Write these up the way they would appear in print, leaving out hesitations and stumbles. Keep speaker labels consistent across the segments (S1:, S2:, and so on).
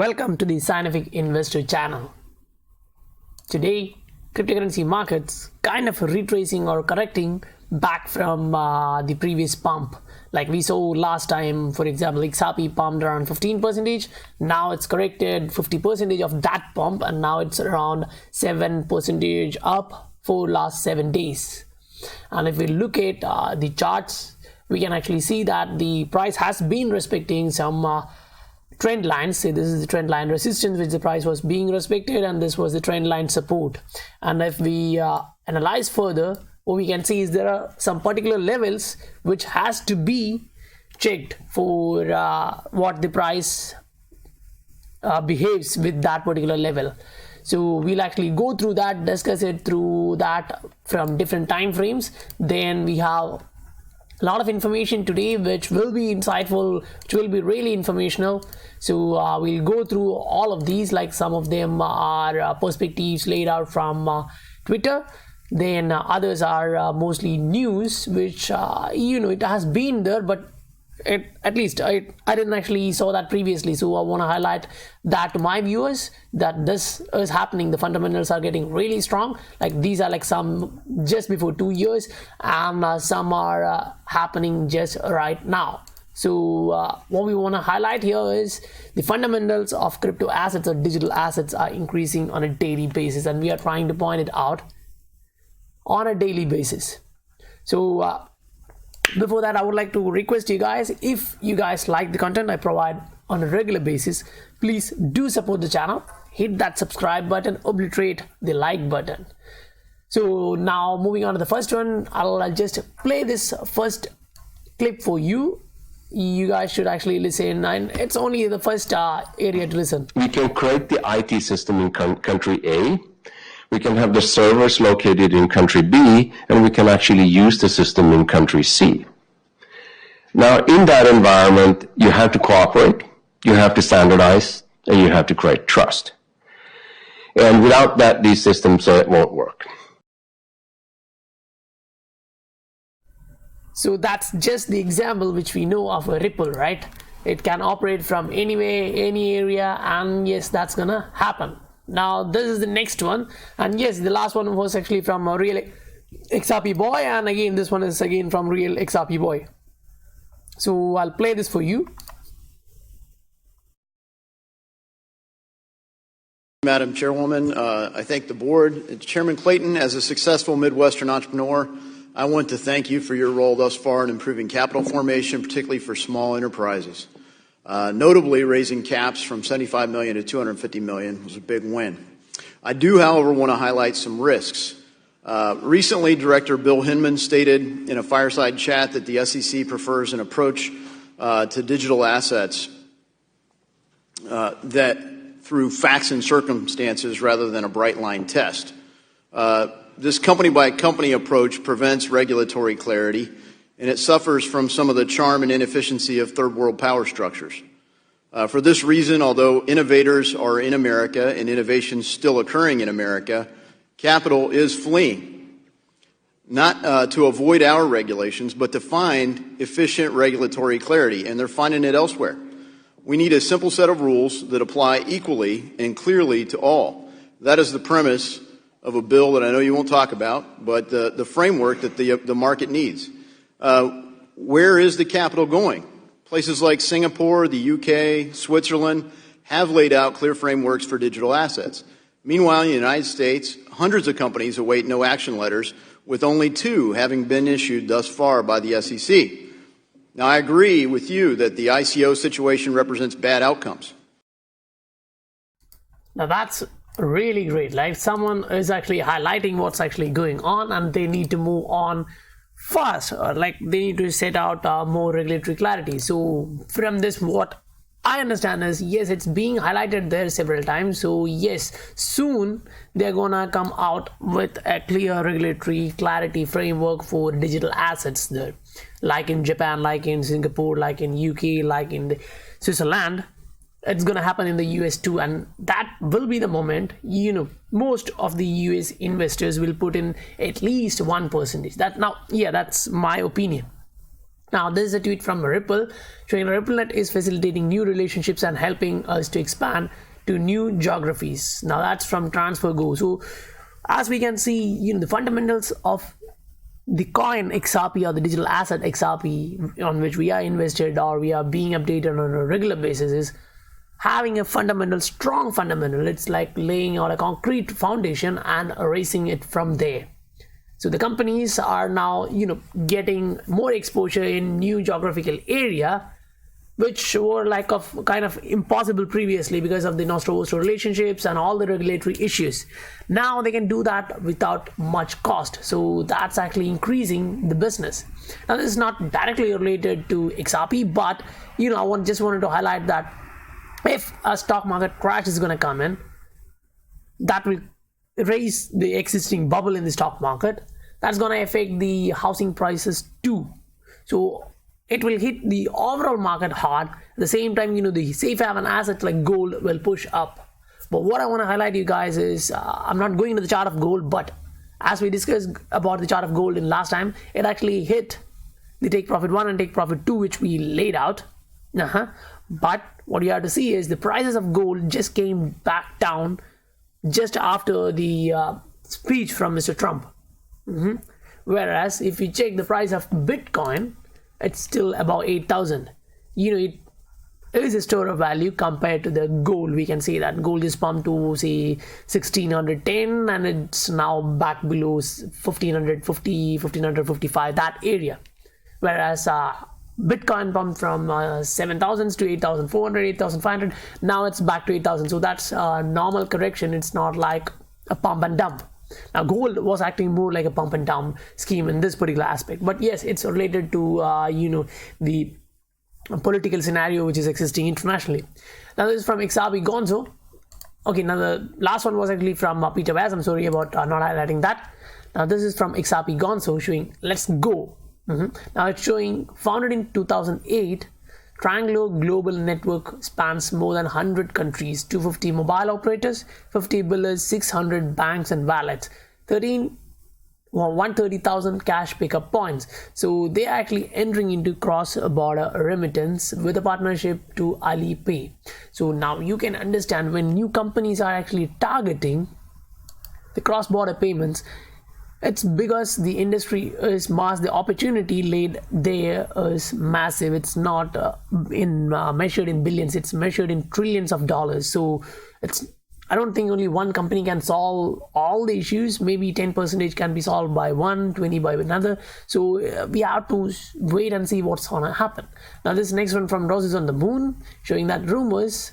S1: Welcome to the Scientific Investor channel. Today, cryptocurrency markets kind of retracing or correcting back from the previous pump. Like we saw last time, for example, XRP pumped around 15%. Now it's corrected 50% of that pump, and now it's around 7% up for last 7 days. And if we look at the charts, we can actually see that the price has been respecting some trend lines. Say this is the trend line resistance which the price was being respected, and this was the trend line support. And if we analyze further, what we can see is there are some particular levels which has to be checked for what the price behaves with that particular level. So we'll actually go through that, discuss it through that from different time frames. Then we have a lot of information today which will be insightful, which will be really informational. So we'll go through all of these. Like some of them are perspectives laid out from Twitter. Then others are mostly news, which it has been there, but at least I didn't actually saw that previously. So I want to highlight that to my viewers that this is happening. The fundamentals are getting really strong. Like these are like some just before 2 years, and some are happening just right now. So what we want to highlight here is the fundamentals of crypto assets or digital assets are increasing on a daily basis, and we are trying to point it out on a daily basis. So before that, I would like to request you guys, if you guys like the content I provide on a regular basis, please do support the channel. Hit that subscribe button, obliterate the like button. So now moving on to the first one, I'll just play this first clip for you. You guys should actually listen, and it's only the first area to listen.
S2: We can create the IT system in country A. We can have the servers located in country B, and we can actually use the system in country C. Now, in that environment, you have to cooperate, you have to standardize, and you have to create trust. And without that, these systems won't work.
S1: So that's just the example which we know of a Ripple, right? It can operate from anywhere, any area, and yes, that's gonna happen. Now this is the next one, and yes, the last one was actually from a real XRP boy, and again this one is again from real XRP boy. So I'll play this for you.
S3: Madam Chairwoman, I thank the board. Chairman Clayton, as a successful Midwestern entrepreneur, I want to thank you for your role thus far in improving capital formation, particularly for small enterprises. Notably, raising caps from $75 million to $250 million was a big win. I do, however, want to highlight some risks. Recently, Director Bill Hinman stated in a fireside chat that the SEC prefers an approach to digital assets that through facts and circumstances rather than a bright line test. This company-by-company approach prevents regulatory clarity, and it suffers from some of the charm and inefficiency of third-world power structures. For this reason, although innovators are in America and innovations still occurring in America, capital is fleeing, not to avoid our regulations, but to find efficient regulatory clarity, and they're finding it elsewhere. We need a simple set of rules that apply equally and clearly to all. That is the premise of a bill that I know you won't talk about, but the framework that the market needs. Where is the capital going? Places like Singapore, the UK, Switzerland have laid out clear frameworks for digital assets. Meanwhile, in the United States, hundreds of companies await no action letters, with only 2 having been issued thus far by the SEC. Now, I agree with you that the ICO situation represents bad outcomes.
S1: Now that's really great. Like someone is actually highlighting what's actually going on, and they need to move on fast, or like they need to set out more regulatory clarity. So from this, what I understand is, yes, it's being highlighted there several times. So yes, soon they're gonna come out with a clear regulatory clarity framework for digital assets there, like in Japan, like in Singapore, like in UK, like in Switzerland. It's gonna happen in the US too, and that will be the moment most of the US investors will put in at least 1%. That's my opinion. Now, this is a tweet from Ripple showing Ripplenet is facilitating new relationships and helping us to expand to new geographies. Now, that's from TransferGo. So, as we can see, the fundamentals of the coin XRP or the digital asset XRP on which we are invested or we are being updated on a regular basis is having a strong fundamental. It's like laying out a concrete foundation and erasing it from there. So the companies are now, getting more exposure in new geographical area, which were like kind of impossible previously because of the nostro relationships and all the regulatory issues. Now they can do that without much cost. So that's actually increasing the business. Now this is not directly related to XRP, but I just wanted to highlight that if a stock market crash is going to come in, that will raise the existing bubble in the stock market. That's going to affect the housing prices too. So it will hit the overall market hard. At the same time, the safe haven assets like gold will push up. But what I want to highlight you guys is, I'm not going into the chart of gold, but as we discussed about the chart of gold in last time, it actually hit the take profit 1 and take profit 2, which we laid out. But what you have to see is the prices of gold just came back down just after the speech from Mr. Trump. Whereas if you check the price of Bitcoin, it's still about 8,000. It is a store of value compared to the gold. We can say that gold is pumped to say 1610 and it's now back below 1550, 1555, that area. Whereas Bitcoin pumped from 7,000 to 8,400, 8,500. Now it's back to 8,000. So that's a normal correction. It's not like a pump and dump. Now gold was acting more like a pump and dump scheme in this particular aspect, but yes, it's related to the political scenario which is existing internationally. Now this is from XRP Gonzo. Okay, now the last one was actually from Peter Vaz. I'm sorry about not highlighting that. Now this is from XRP Gonzo showing Let's Go. Now it's showing founded in 2008. Triangular global network spans more than 100 countries, 250 mobile operators, 50 billers, 600 banks and wallets, 130,000 cash pickup points. So they are actually entering into cross-border remittance with a partnership to Alipay. So now you can understand when new companies are actually targeting the cross-border payments, it's because the industry is mass, the opportunity laid there is massive. It's not measured in billions, it's measured in trillions of dollars. So I don't think only one company can solve all the issues. Maybe 10% can be solved by one, 20 by another. So we have to wait and see what's gonna happen. Now this next one from Roses on the Moon showing that rumors,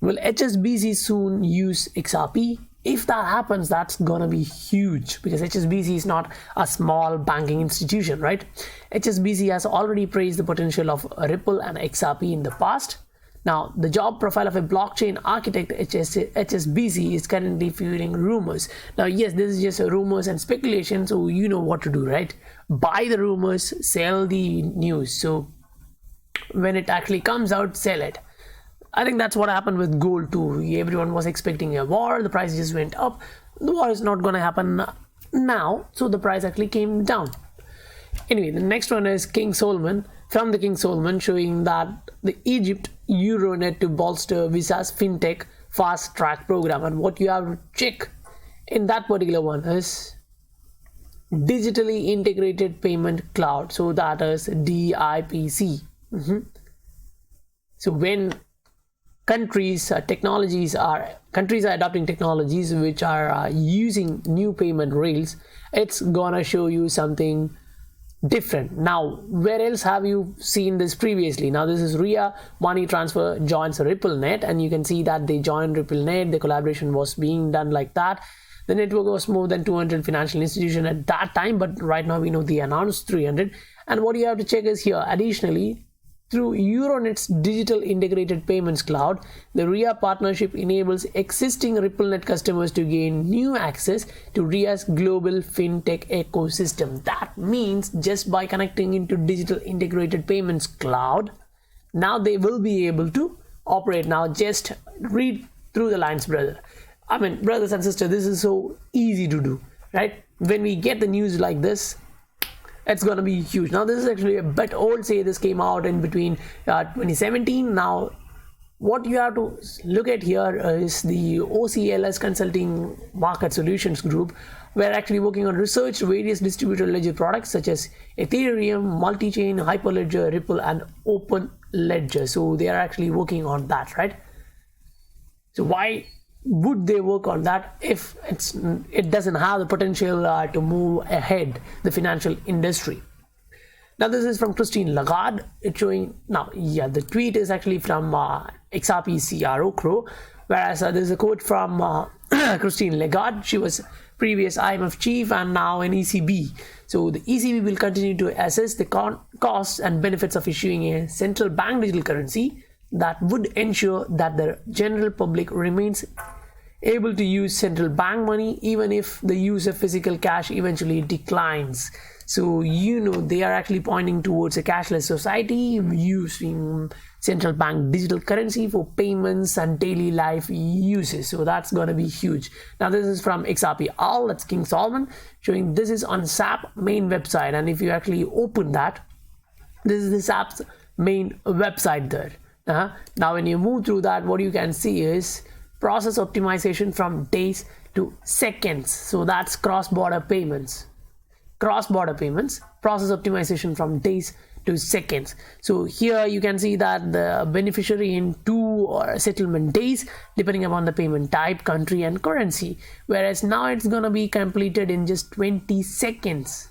S1: will HSBC soon use XRP? If that happens, that's gonna be huge because HSBC is not a small banking institution, right? HSBC has already praised the potential of Ripple and XRP in the past. Now, the job profile of a blockchain architect HSBC is currently fueling rumors. Now, yes, this is just rumors and speculation, so you know what to do, right? Buy the rumors, sell the news. So when it actually comes out, sell it. I think that's what happened with gold too. Everyone was expecting a war, the price just went up. The war is not going to happen now, so the price actually came down. Anyway, the next one is King Solomon, from the King Solomon, showing that the Egypt Euronet to bolster Visa's fintech fast track program. And what you have to check in that particular one is digitally integrated payment cloud. So that is DIPC. So when countries are adopting technologies which are using new payment rails, it's gonna show you something different. Now, where else have you seen this previously? Now, this is Ria Money Transfer joins Ripplenet, and you can see that they joined Ripplenet. The collaboration was being done like that. The network was more than 200 financial institutions at that time, but right now we know they announced 300. And what you have to check is here, additionally, through Euronet's digital integrated payments cloud, the RIA partnership enables existing Ripplenet customers to gain new access to RIA's global fintech ecosystem. That means just by connecting into digital integrated payments cloud, now they will be able to operate. Now just read through the lines, brother. I mean, brothers and sisters, this is so easy to do, right? When we get the news like this, it's going to be huge. Now this is actually a bit old, say this came out in between 2017. Now what you have to look at here is the OCLS Consulting Market Solutions Group. We're actually working on research various distributed ledger products such as Ethereum, multi-chain, Hyperledger, Ripple, and Open Ledger. So they are actually working on that, right? So why would they work on that if it doesn't have the potential to move ahead the financial industry? Now this is from Christine Lagarde. It's showing now, yeah, the tweet is actually from XRP CRO Crow, whereas there's a quote from Christine Lagarde. She was previous IMF chief and now in ECB. So the ECB will continue to assess the costs and benefits of issuing a central bank digital currency that would ensure that the general public remains able to use central bank money even if the use of physical cash eventually declines. So they are actually pointing towards a cashless society using central bank digital currency for payments and daily life uses. So that's going to be huge. Now this is from XRP All, that's King Solomon, showing this is on SAP main website, and if you actually open that, this is the SAP's main website there. Now when you move through that, what you can see is process optimization from days to seconds. So that's cross-border payments, process optimization from days to seconds. So here you can see that the beneficiary in 2 or settlement days depending upon the payment type, country, and currency, whereas now it's gonna be completed in just 20 seconds.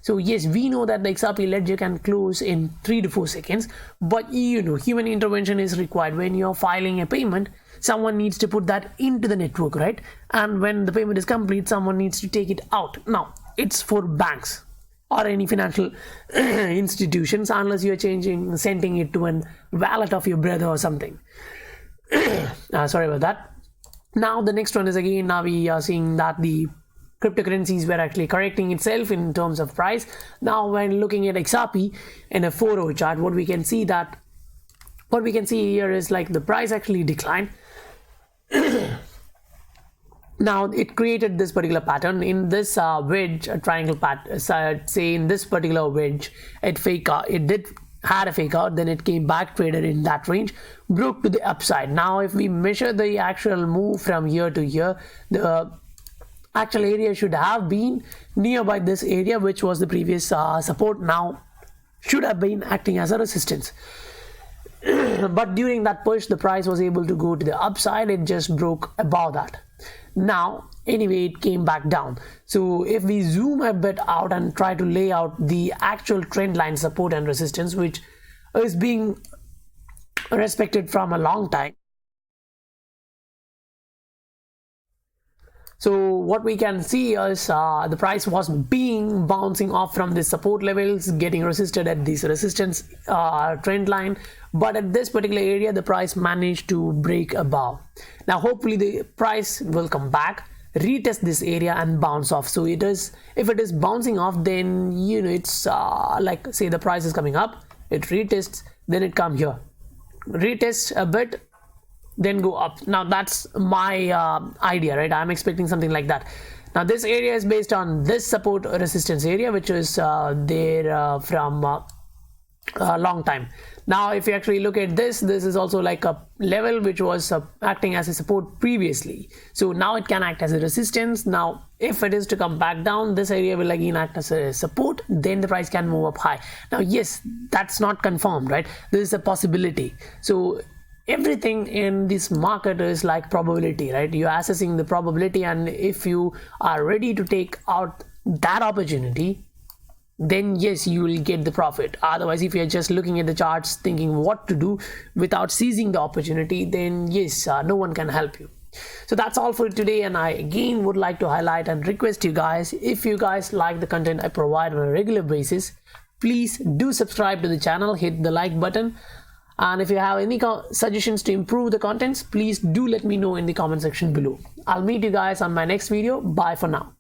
S1: So yes, we know that the XRP ledger can close in 3 to 4 seconds, but human intervention is required. When you're filing a payment, someone needs to put that into the network, right? And when the payment is complete, someone needs to take it out. Now it's for banks or any financial institutions, unless you're sending it to a wallet of your brother or something. Sorry about that. Now the next one is, again, now we are seeing that the cryptocurrencies were actually correcting itself in terms of price. Now when looking at XRP in a 4-hour chart, what we can see here is like the price actually declined. Now it created this particular pattern in this wedge, a triangle pattern. Say in this particular wedge, it had a fake out, then it came back, traded in that range, broke to the upside. Now if we measure the actual move from here to here, the actual area should have been nearby this area, which was the previous support. Now should have been acting as a resistance. But during that push, the price was able to go to the upside. It just broke above that. Now anyway, it came back down. So if we zoom a bit out and try to lay out the actual trend line support and resistance, which is being respected from a long time. So what we can see is the price was bouncing off from the support levels, getting resisted at this resistance trend line, but at this particular area the price managed to break above. Now hopefully the price will come back, retest this area and bounce off. So if it is bouncing off, then it's like, say the price is coming up, it retests, then it come here, retest a bit, then go up. Now that's my idea, right? I'm expecting something like that. Now this area is based on this support resistance area, which is there from a long time. Now if you actually look at this is also like a level which was acting as a support previously. So now it can act as a resistance. Now if it is to come back down, this area will again act as a support, then the price can move up high. Now yes, that's not confirmed, right? This is a possibility. So everything in this market is like probability, right? You're assessing the probability, and if you are ready to take out that opportunity, then yes, you will get the profit. Otherwise, if you're just looking at the charts thinking what to do without seizing the opportunity, then yes, no one can help you. So that's all for today, and I again would like to highlight and request you guys, if you guys like the content I provide on a regular basis, please do subscribe to the channel, hit the like button. And if you have any suggestions to improve the contents, please do let me know in the comment section below. I'll meet you guys on my next video. Bye for now.